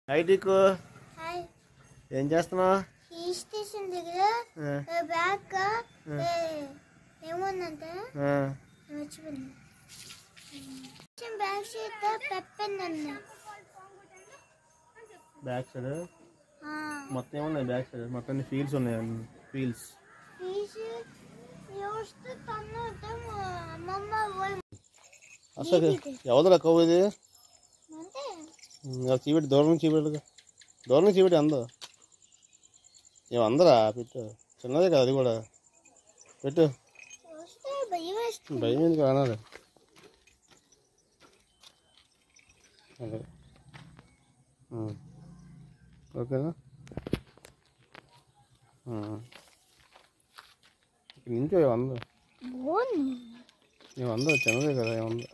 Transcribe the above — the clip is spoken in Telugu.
Hi teak. హాయ్. ఏం చేస్తున్నావు? ఈ స్టేషన్ దగ్గర బ్యాగ్ ఏముందంటే మర్చిపోయింది. బ్యాగ్ సైడ్ పెప్పన్ అన్న. బ్యాక్ సైడ్ మొత్తం ఏమున్నాయి? బ్యాక్ సైడ్ మొత్తం ఫీల్స్ ఉన్నాయి. ఫీల్స్ అసలు ఎవదరా కవ్వు ఇది? చీపెట్టి దూరం నుంచి చీపెట్టుగా. దూరం నుంచి చీపెట్టి అందరు ఏమందరా? పెట్టు, చిన్నదే కదా అది కూడా. పెట్టు. భయం ఎందుకు అనాలి? అదే ఓకేనా? ఇక్కడ నుంచి ఏమందో ఏమందో చిన్నదే కదా. ఏమందో